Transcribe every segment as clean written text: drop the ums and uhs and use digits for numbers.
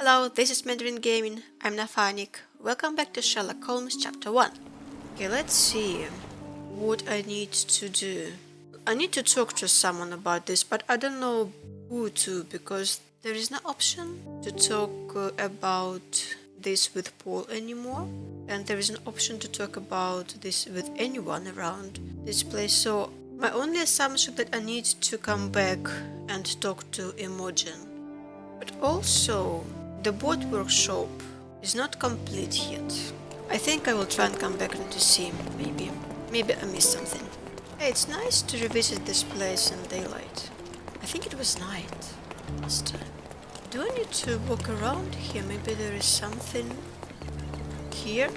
Hello, this is Mandarin Gaming. I'm Nafanik. Welcome back to Sherlock Holmes Chapter One. Okay, let's see what I need to do. I need to talk to someone about this, but I don't know who to because there is no option to talk about this with Paul anymore, and there is an option to talk about this with anyone around this place. So my only assumption that I need to come back and talk to Imogen. But also, the boat workshop is not complete yet. I think I will try and come back and to see him, maybe. Maybe I missed something. Hey, it's nice to revisit this place in daylight. I think it was night last time. Do I need to walk around here? Maybe there is something here?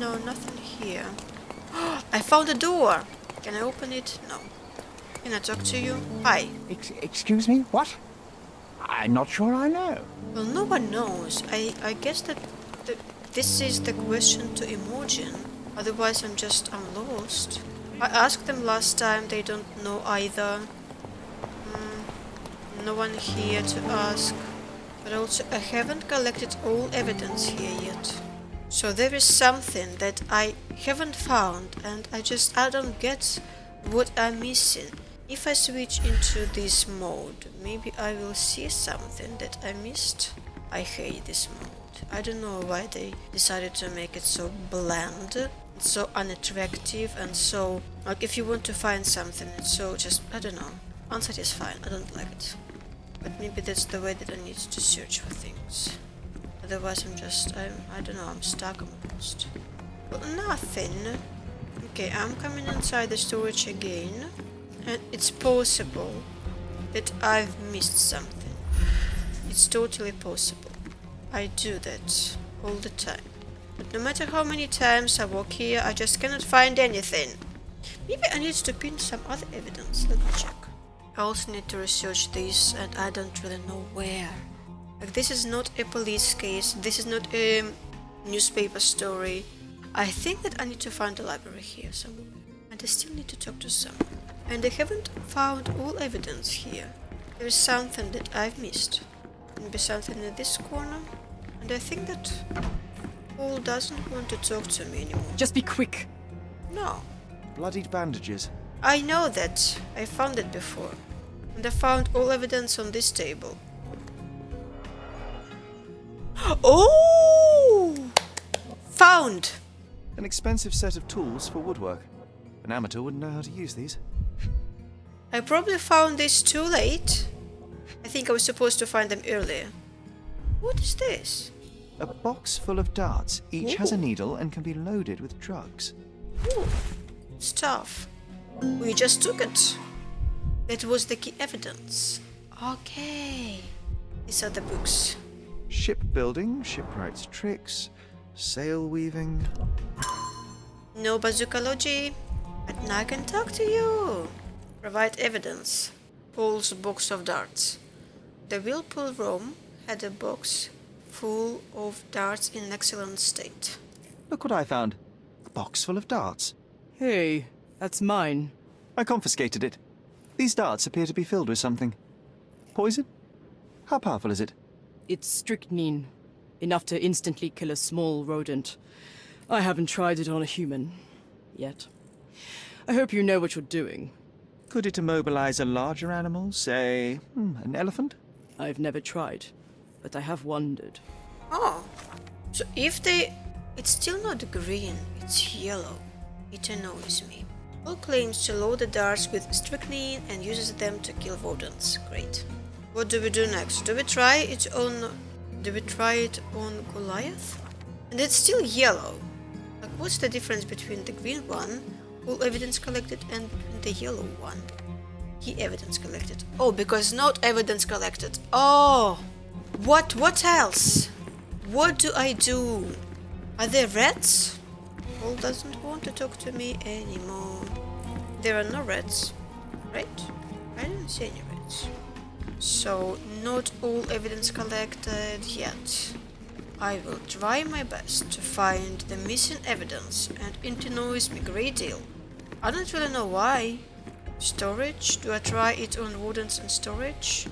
No, nothing here. I found a door! Can I open it? No. Can I talk to you? Hi. Excuse me? What? I'm not sure I know. Well, no one knows. I guess that this is the question to Imogen. Otherwise, I'm lost. I asked them last time, they don't know either. No one here to ask. But also, I haven't collected all evidence here yet. So there is something that I haven't found, and I don't get what I'm missing. If I switch into this mode, maybe I will see something that I missed. I hate this mode. I don't know why they decided to make it so bland, so unattractive, and so, like, if you want to find something, it's so just, I don't know, unsatisfying. I don't like it. But maybe that's the way that I need to search for things. Otherwise I don't know, I'm stuck, I'm lost. Well, nothing. Okay, I'm coming inside the storage again. And it's possible that I've missed something. It's totally possible. I do that all the time. But no matter how many times I walk here, I just cannot find anything. Maybe I need to pin some other evidence. Let me check. I also need to research this, and I don't really know where. Like, this is not a police case. This is not a newspaper story. I think that I need to find a library here somewhere. And I still need to talk to someone. And I haven't found all evidence here. There is something that I've missed. Maybe something in this corner. And I think that Paul doesn't want to talk to me anymore. Just be quick. No. Bloodied bandages. I know that. I found it before. And I found all evidence on this table. Oh! Found! An expensive set of tools for woodwork. An amateur wouldn't know how to use these. I probably found this too late. I think I was supposed to find them earlier. What is this? A box full of darts. Each has a Ooh. needle and can be loaded with drugs. Ooh, stuff. We just took it. That was the key evidence. Okay. These are the books. Shipbuilding, shipwright's tricks, sail weaving. No bazookaology. But now I can talk to you. Provide evidence. Paul's box of darts. The Whirlpool room had a box full of darts in excellent state. Look what I found. A box full of darts. Hey, that's mine. I confiscated it. These darts appear to be filled with something. Poison? How powerful is it? It's strychnine. Enough to instantly kill a small rodent. I haven't tried it on a human. Yet. I hope you know what you're doing. Could it immobilize a larger animal, say, an elephant? I've never tried, but I have wondered. Oh, so it's still not green, it's yellow. It annoys me. Paul claims to load the darts with strychnine and uses them to kill rodents. Great. What do we do next? Do we try it on Goliath? And it's still yellow. Like, what's the difference between the green one, all evidence collected, and the yellow one? Key evidence collected. Oh, because not evidence collected. Oh! What else? What do I do? Are there rats? Paul doesn't want to talk to me anymore. There are no rats, right? I didn't see any rats. So, not all evidence collected yet. I will try my best to find the missing evidence, and it annoys me a great deal. I don't really know why. Storage? Do I try it on wardens and storage?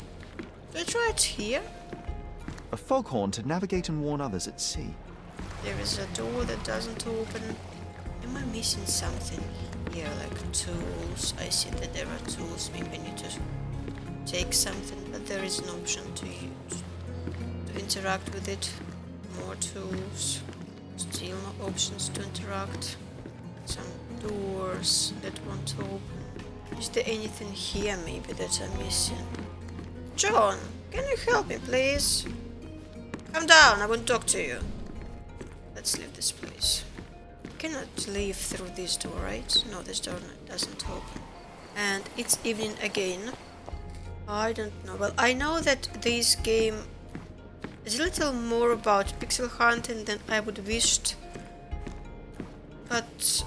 Do I try it here? A foghorn to navigate and warn others at sea. There is a door that doesn't open. Am I missing something here, like tools? I see that there are tools. Maybe I need to take something, but there is an option to use, to interact with it. More tools. Still no options to interact. Some doors that won't open. Is there anything here maybe that I'm missing? John, can you help me please? Come down, I want to talk to you. Let's leave this place. Cannot leave through this door, right? No, this door doesn't open. And it's evening again. I don't know. Well, I know that this game is a little more about pixel hunting than I would wished. But,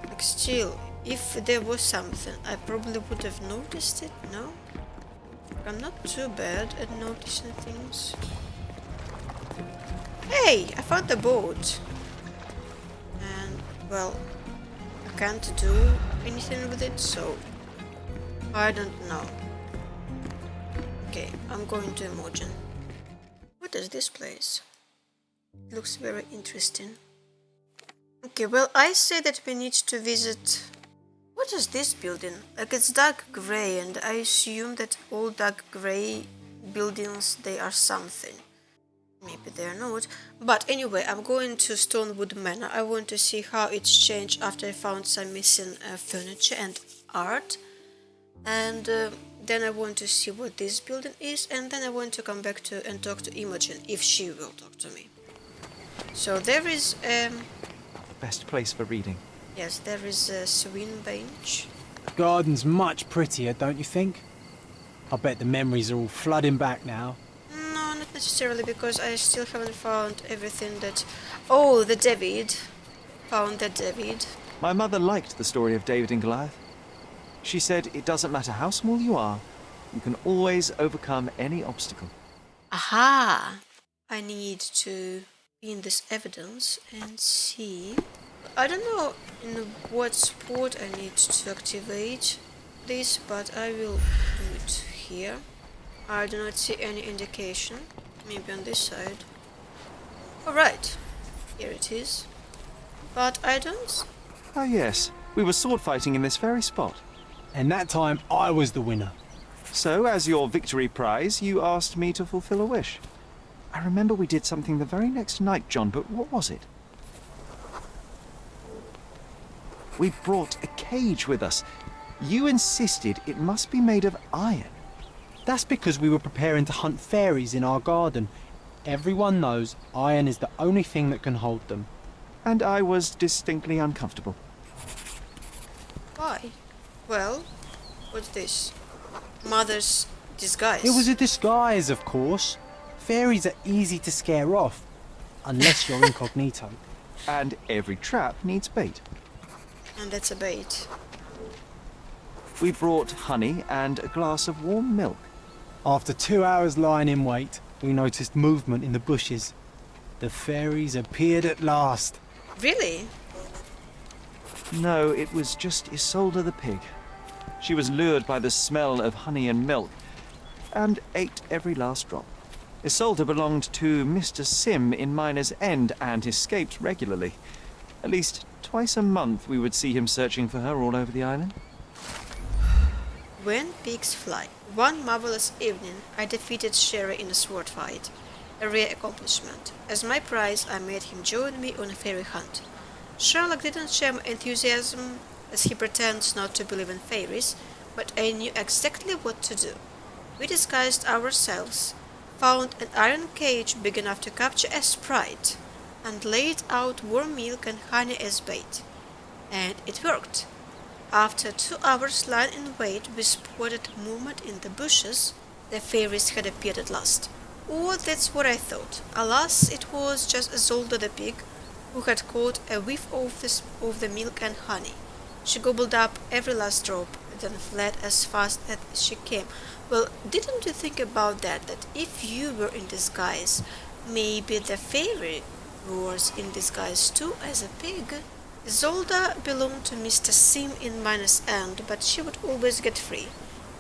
like, still, if there was something, I probably would have noticed it, no? I'm not too bad at noticing things. Hey, I found the boat. And, well, I can't do anything with it, so I don't know. Okay, I'm going to Imogen. What is this place? It looks very interesting. Okay, well, I say that we need to visit... What is this building? Like, it's dark grey, and I assume that all dark grey buildings, they are something. Maybe they're not. But anyway, I'm going to Stonewood Manor. I want to see how it's changed after I found some missing furniture and art. And then I want to see what this building is, and then I want to come back to and talk to Imogen, if she will talk to me. So there is... Best place for reading. Yes, there is a swing bench. The garden's much prettier, don't you think? I bet the memories are all flooding back now. No, not necessarily, because I still haven't found everything that... Oh, the David. Found the David. My mother liked the story of David and Goliath. She said it doesn't matter how small you are, you can always overcome any obstacle. Aha! I need to be in this evidence and see... I don't know in what spot I need to activate this, but I will do it here. I do not see any indication. Maybe on this side. Alright, here it is. But I don't... Ah yes, we were sword fighting in this very spot. And that time I was the winner. So, as your victory prize, you asked me to fulfill a wish. I remember we did something the very next night, John, but what was it? We brought a cage with us. You insisted it must be made of iron. That's because we were preparing to hunt fairies in our garden. Everyone knows iron is the only thing that can hold them. And I was distinctly uncomfortable. Why? Well, what's this? Mother's disguise. It was a disguise, of course. Fairies are easy to scare off, unless you're incognito. And every trap needs bait. And that's a bait. We brought honey and a glass of warm milk. After 2 hours lying in wait, we noticed movement in the bushes. The fairies appeared at last. Really? No, it was just Isolde the pig. She was lured by the smell of honey and milk, and ate every last drop. Isolde belonged to Mr. Sim in Miner's End and escaped regularly. At least twice a month we would see him searching for her all over the island. When pigs fly. One marvelous evening, I defeated Sherry in a sword fight. A rare accomplishment. As my prize, I made him join me on a fairy hunt. Sherlock didn't share my enthusiasm, as he pretends not to believe in fairies, but I knew exactly what to do. We disguised ourselves, found an iron cage big enough to capture a sprite, and laid out warm milk and honey as bait. And it worked. After 2 hours lying in wait, we spotted movement in the bushes. The fairies had appeared at last. Or that's what I thought. Alas, it was just Isolde the pig, who had caught a whiff of the milk and honey. She gobbled up every last drop, then fled as fast as she came. Well, didn't you think about that if you were in disguise, maybe the fairy was in disguise too as a pig? Isolde belonged to Mr. Sim in Miner's End, but she would always get free.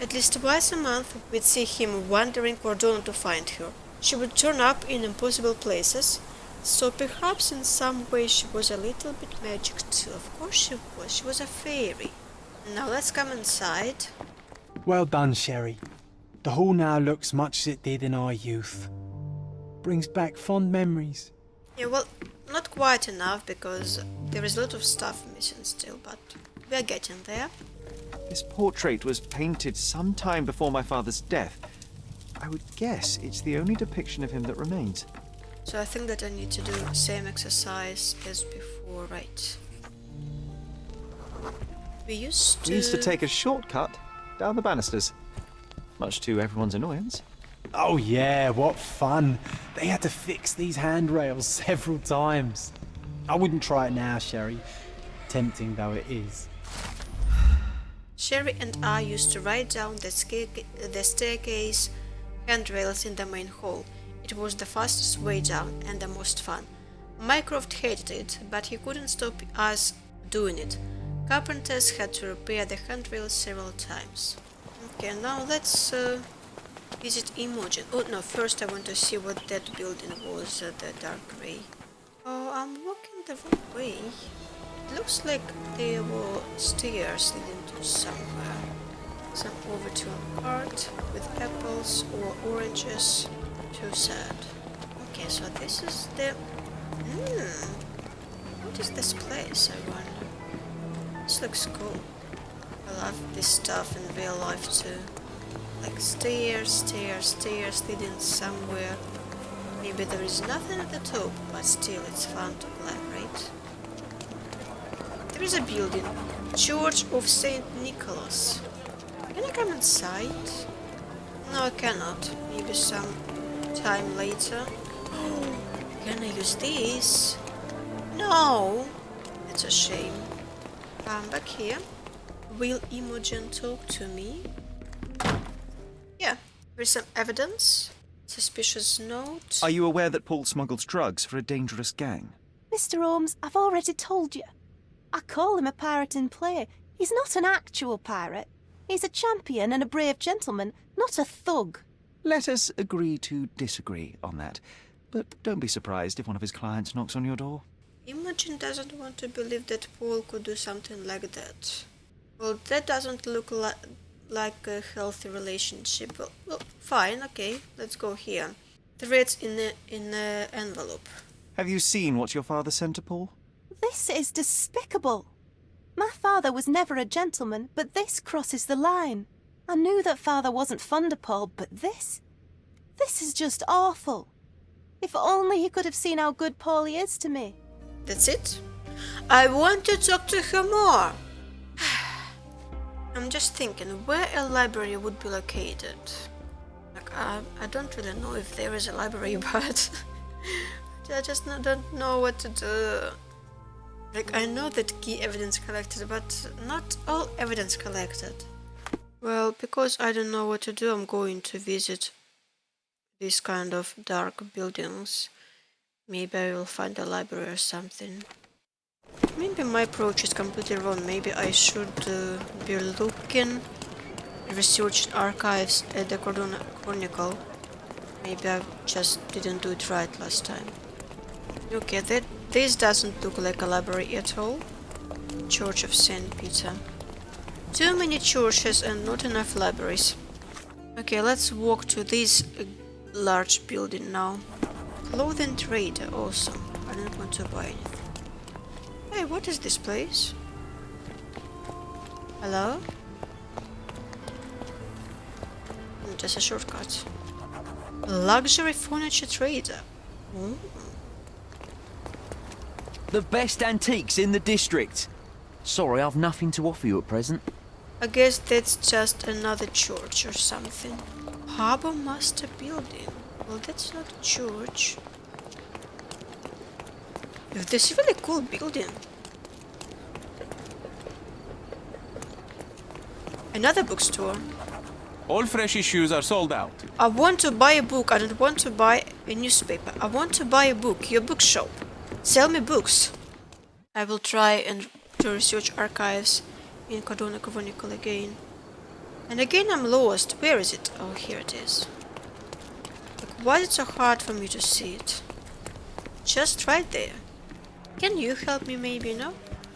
At least twice a month we'd see him wandering Cordon to find her. She would turn up in impossible places, so perhaps in some way she was a little bit magic too. Of course she was. She was a fairy. Now let's come inside. Well done, Sherry. The hall now looks much as it did in our youth. Brings back fond memories. Yeah, well, not quite enough because there is a lot of stuff missing still, but we're getting there. This portrait was painted some time before my father's death. I would guess it's the only depiction of him that remains. So I think that I need to do the same exercise as before, right? We used to take a shortcut down the banisters, much to everyone's annoyance. Oh yeah, what fun. They had to fix these handrails several times. I wouldn't try it now, Sherry. Tempting though it is. Sherry and I used to ride down the staircase handrails in the main hall. It was the fastest way down and the most fun. Mycroft hated it, but he couldn't stop us doing it. Carpenters had to repair the handrails several times. Okay, now let's visit Imogen. Oh no, first I want to see what that building was, the dark grey. Oh, I'm walking the wrong way. It looks like there were stairs leading to somewhere. Some over to a cart with apples or oranges. Too sad. Okay, so this is the... What is this place, I wonder? This looks cool. I love this stuff in real life too. Like stairs leading somewhere. Maybe there is nothing at the top, but still it's fun to climb, right? There is a building. Church of St. Nicholas. Can I come inside? No, I cannot. Maybe some time later. Can I use this? No! It's a shame. Back here. Will Imogen talk to me? Yeah, there's some evidence. Suspicious note. Are you aware that Paul smuggles drugs for a dangerous gang? Mr. Holmes, I've already told you. I call him a pirate in play. He's not an actual pirate. He's a champion and a brave gentleman, not a thug. Let us agree to disagree on that. But don't be surprised if one of his clients knocks on your door. Imogen doesn't want to believe that Paul could do something like that. Well, that doesn't look like a healthy relationship. Well, fine, okay, let's go here. The red's in the envelope. Have you seen what your father sent to Paul? This is despicable. My father was never a gentleman, but this crosses the line. I knew that father wasn't fond of Paul, but this is just awful. If only he could have seen how good Paulie is to me. That's it? I want to talk to her more. I'm just thinking where a library would be located. Like, I don't really know if there is a library, but I just don't know what to do. Like, I know that key evidence collected, but not all evidence collected. Well, because I don't know what to do, I'm going to visit these kind of dark buildings. Maybe I will find a library or something. Maybe my approach is completely wrong. Maybe I should be looking, researching archives at the Chronicle. Maybe I just didn't do it right last time. Okay, this doesn't look like a library at all. Church of St. Peter. Too many churches and not enough libraries. Okay, let's walk to this large building now. Clothing trader, awesome. I don't want to buy anything. Hey, what is this place? Hello? Just a shortcut. Luxury furniture trader. Ooh. The best antiques in the district. Sorry, I've nothing to offer you at present. I guess that's just another church or something. Harbor Master Building. Well, that's not a church. This is a really cool building. Another bookstore. All fresh issues are sold out. I want to buy a book. I don't want to buy a newspaper. I want to buy a book. Your bookshop. Sell me books. I will try and to research archives in Chronicle again. And again I'm lost. Where is it? Oh, here it is. Like, Why is it so hard for me to see it? Just right there. Can you help me maybe, no?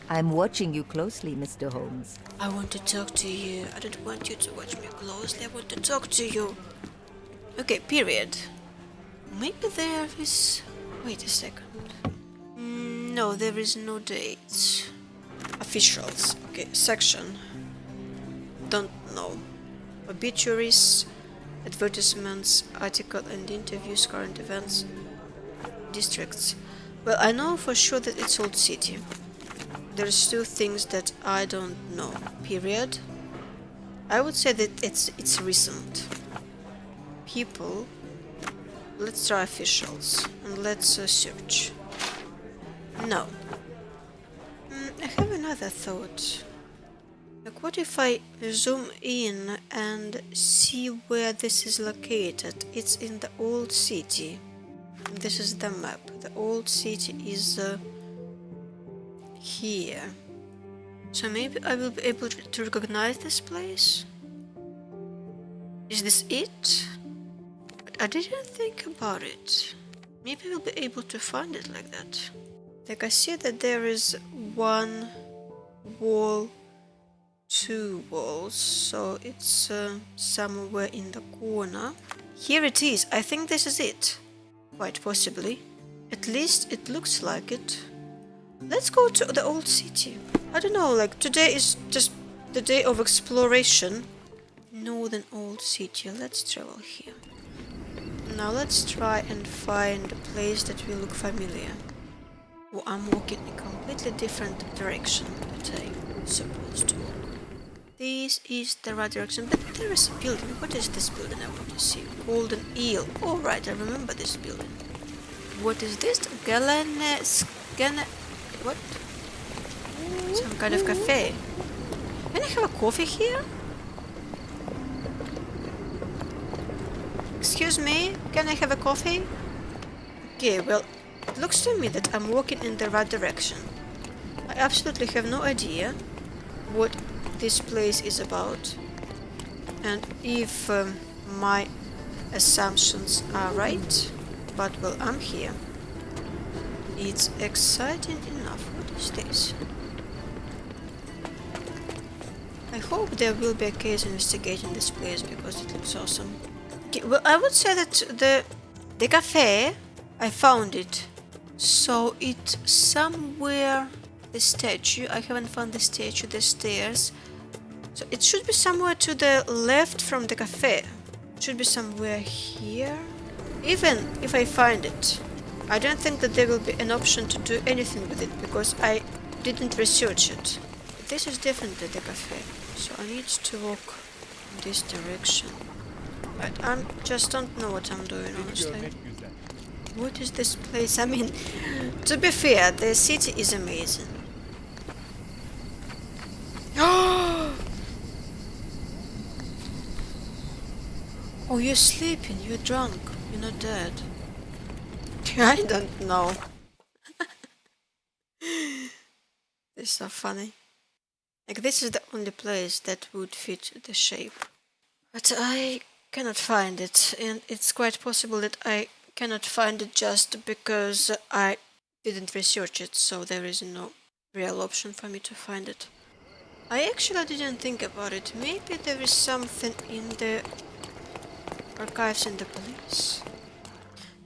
I'm watching you closely, Mr. Holmes. I want to talk to you. I don't want you to watch me closely. I want to talk to you. Okay, period. Maybe there is... Wait a second. No, there is no date. Officials. Okay, section. Don't know. Obituaries, advertisements, article and interviews, current events, districts. Well, I know for sure that it's Old City. There's two things that I don't know. Period. I would say that it's recent. People. Let's try officials and let's search. No. I have another thought. Like, what if I zoom in and see where this is located? It's in the Old City. This is the map. The Old City is here. So maybe I will be able to recognize this place? Is this it? I didn't think about it. Maybe we'll be able to find it like that. Like, I see that there is one wall, two walls, so it's somewhere in the corner. Here it is. I think this is it. Quite possibly. At least it looks like it. Let's go to the Old City. I don't know, like, today is just the day of exploration. Northern Old City. Let's travel here. Now let's try and find a place that will look familiar. Oh, I'm walking in a completely different direction that I'm supposed to walk. This is the right direction, but there is a building. What is this building I want to see? Golden Eel. Oh, right, I remember this building. What is this? What? Some kind of cafe. Can I have a coffee here? Excuse me, can I have a coffee? Okay, well, it looks to me that I'm walking in the right direction. I absolutely have no idea what this place is about. And if my assumptions are right, but well, I'm here. It's exciting enough. What is this? I hope there will be a case investigating this place because it looks awesome. Okay, well, I would say that the cafe, I found it. So it's somewhere, the statue. I haven't found the statue, the stairs. So it should be somewhere to the left from the cafe. It should be somewhere here. Even if I find it, I don't think that there will be an option to do anything with it because I didn't research it. This is definitely the cafe. So I need to walk in this direction. But I just don't know what I'm doing, honestly. What is this place? I mean, to be fair, the city is amazing. Oh, you're sleeping, you're drunk, you're not dead. I don't know. This is so funny. Like, this is the only place that would fit the shape. But I cannot find it, and it's quite possible that I cannot find it just because I didn't research it, so there is no real option for me to find it. I actually didn't think about it. Maybe there is something in the archives in the police.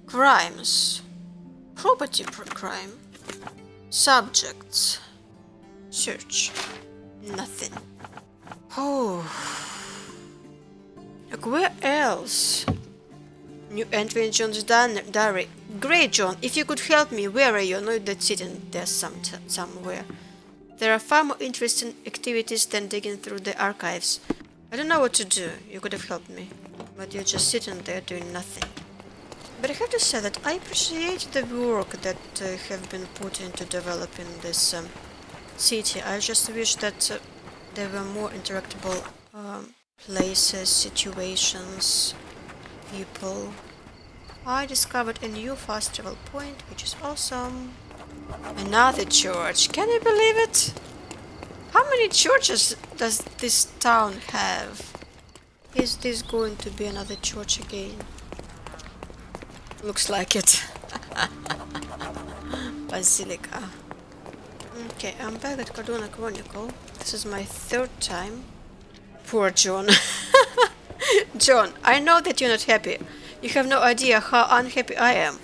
Crimes. Property crime. Subjects. Search. Nothing. Oh. Like, where else? New entry in John's diary. Great, John. If you could help me, where are you? I know that's sitting there somewhere. There are far more interesting activities than digging through the archives. I don't know what to do. You could have helped me. But you're just sitting there doing nothing. But I have to say that I appreciate the work that have been put into developing this city. I just wish that there were more interactable places, situations, people. I discovered a new fast travel point, which is awesome. Another church. Can you believe it? How many churches does this town have? Is this going to be another church again? Looks like it. Basilica. Okay, I'm back at Cardona Chronicle. This is my third time. Poor John. John, I know that you're not happy. You have no idea how unhappy I am.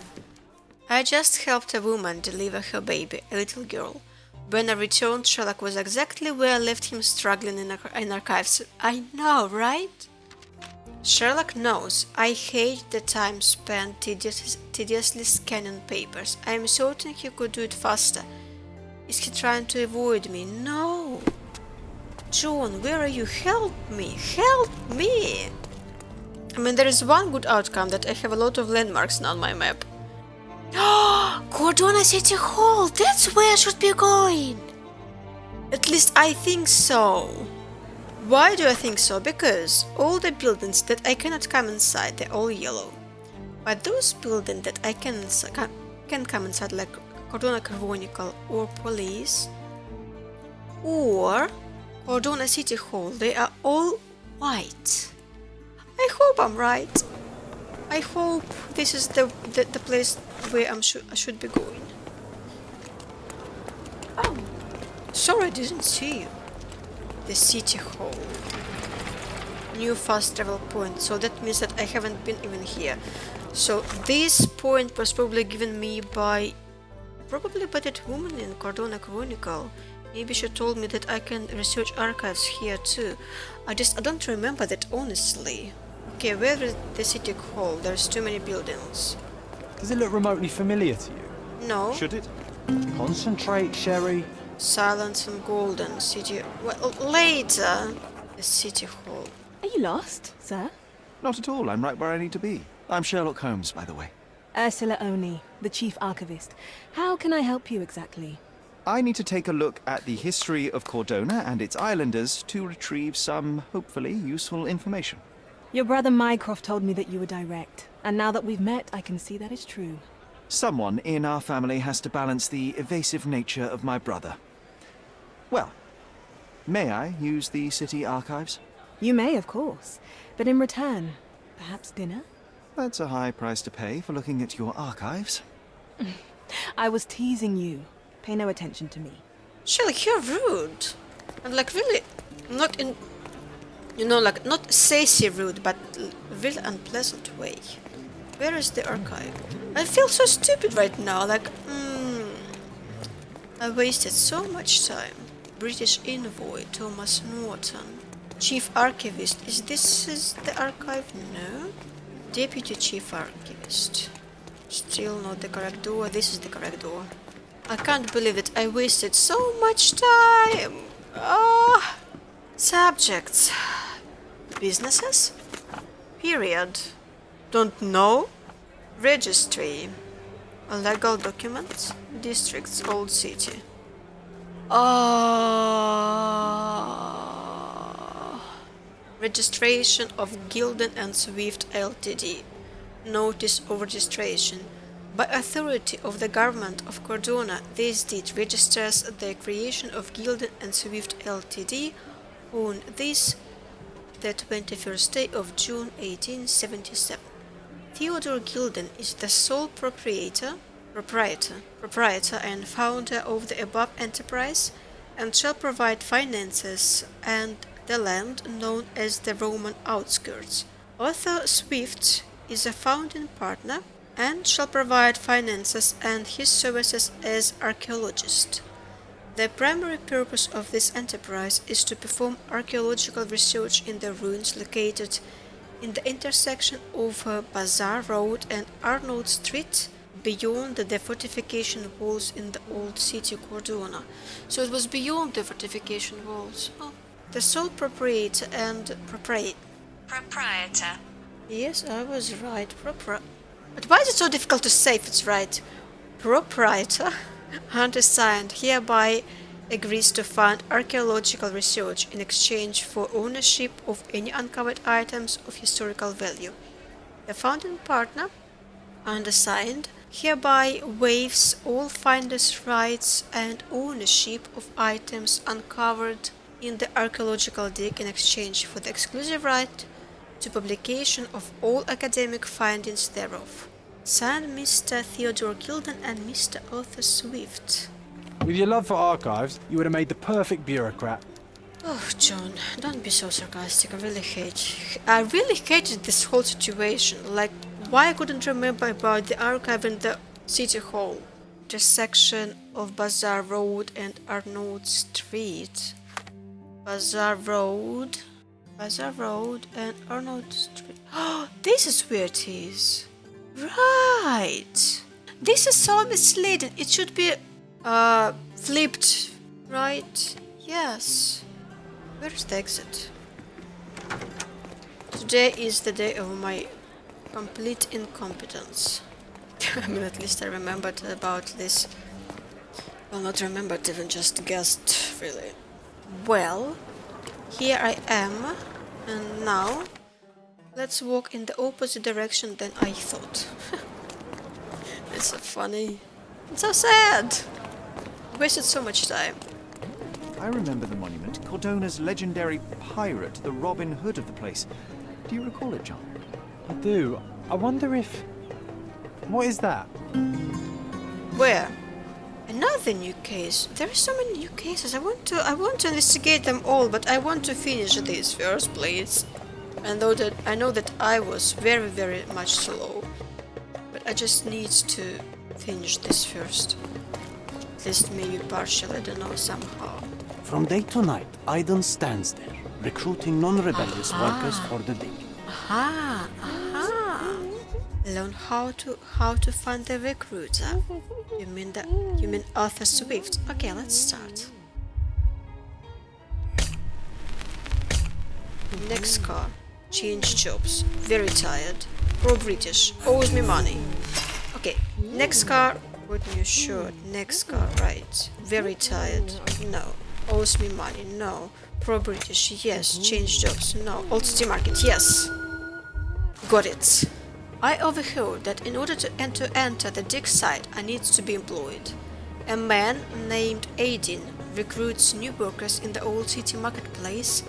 I just helped a woman deliver her baby, a little girl. When I returned, Sherlock was exactly where I left him, struggling in archives. I know, right? Sherlock knows I hate the time spent tediously scanning papers. I am certain he could do it faster. Is he trying to avoid me? No! John, where are you? Help me! Help me! I mean, there is one good outcome, that I have a lot of landmarks now on my map. Cordona City Hall! That's where I should be going! At least I think so. Why do I think so? Because all the buildings that I cannot come inside, they're all yellow. But those buildings that I can come inside, like Cordona Chronicle or Police or Cordona City Hall, they are all white. I hope I'm right. I hope this is the place where I should be going. Oh, sorry, I didn't see you. The City Hall. New fast travel point, so that means that I haven't been even here. So this point was probably given me by that woman in Cordona Chronicle. Maybe she told me that I can research archives here too. I don't remember that honestly. Okay, where is the City Hall? There's too many buildings. Does it look remotely familiar to you? No. Should it? Concentrate, Sherry. Silence and Golden City. Well, later. The City Hall. Are you lost, sir? Not at all. I'm right where I need to be. I'm Sherlock Holmes, by the way. Ursula Oni, the chief archivist. How can I help you exactly? I need to take a look at the history of Cordona and its islanders to retrieve some, hopefully, useful information. Your brother Mycroft told me that you were direct, and now that we've met, I can see that is true. Someone in our family has to balance the evasive nature of my brother. Well, may I use the city archives? You may, of course, but in return, perhaps dinner? That's a high price to pay for looking at your archives. I was teasing you. Pay no attention to me. Sherlock, you're rude. And like really not in, like not sassy rude, but really unpleasant way. Where is the archive? I feel so stupid right now, like, I wasted so much time. British envoy, Thomas Norton. Chief archivist, is the archive? No. Deputy chief archivist. Still not the correct door, this is the correct door. I can't believe it, I wasted so much time. Subjects. Businesses? Period. Don't know? Registry. Legal documents. Districts, Old City. Registration of Gilden and Swift Ltd. Notice of registration. By authority of the government of Cordona, this deed registers the creation of Gilden and Swift Ltd. on this, the 21st day of June 1877. Theodore Gilden is the sole proprietor and founder of the above enterprise, and shall provide finances and the land known as the Roman outskirts. Arthur Swift is a founding partner and shall provide finances and his services as archaeologist. The primary purpose of this enterprise is to perform archaeological research in the ruins located in the intersection of Bazaar Road and Arnold Street, beyond the fortification walls in the old city Cordona. So it was beyond the fortification walls. Oh. The sole proprietor and proprietor. Yes, I was right. But why is it so difficult to say if it's right? Proprietor, undersigned, hereby agrees to fund archaeological research in exchange for ownership of any uncovered items of historical value. The founding partner, undersigned, hereby waives all finders' rights and ownership of items uncovered in the archaeological dig in exchange for the exclusive right to publication of all academic findings thereof. Signed Mr. Theodore Gilden and Mr. Arthur Swift. With your love for archives, you would have made the perfect bureaucrat. Oh, John, don't be so sarcastic. I really hated this whole situation. Like, why I couldn't remember about the archive in the city hall. Intersection of Bazaar Road and Arnaud Street. Bazaar Road and Arnaud Street. Oh, this is where it is. Right. This is so misleading. It should be flipped, right? Yes. Where's the exit? Today is the day of my complete incompetence. I mean, at least I remembered about this. Well, not remembered, even just guessed, really. Well, here I am, and now let's walk in the opposite direction than I thought. It's so funny. It's so sad. Wasted so much time. I remember the monument. Cordona's legendary pirate, the Robin Hood of the place. Do you recall it, John? I do. I wonder if... What is that? Where? Another new case. There are so many new cases. I want to investigate them all, but I want to finish this first, please. I know that I was very, very much slow, but I just need to finish this first. At least maybe partially, I don't know, somehow. From day to night, Aiden stands there, recruiting non-rebellious workers for the dig. Aha. Learn how to find the recruiter. You mean Arthur Swift? Okay, let's start. Next car. Change jobs. Very tired. Pro-British. Owes me money. Okay, next car. Put new shirt. Next car, right. Very tired. No. Owes me money. No. Pro-British. Yes. Change jobs. No. Old City Market. Yes. Got it. I overheard that in order to enter the dig site, I need to be employed. A man named Aiden recruits new workers in the old city marketplace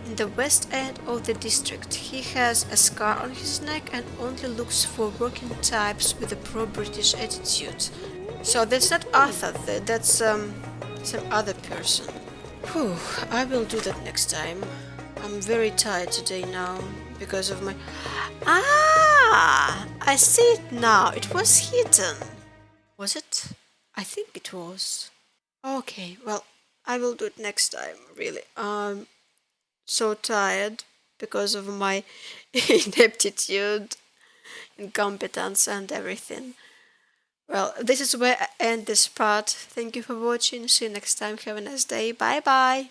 in the west end of the district. He has a scar on his neck and only looks for working types with a pro-British attitude. So that's not Arthur, that's some other person. Whew, I will do that next time. I'm very tired today now because of my... Ah! I see it now. It was hidden. Was it? I think it was. Okay, well, I will do it next time, really. I'm so tired because of my ineptitude, incompetence and everything. Well, this is where I end this part. Thank you for watching. See you next time. Have a nice day. Bye bye.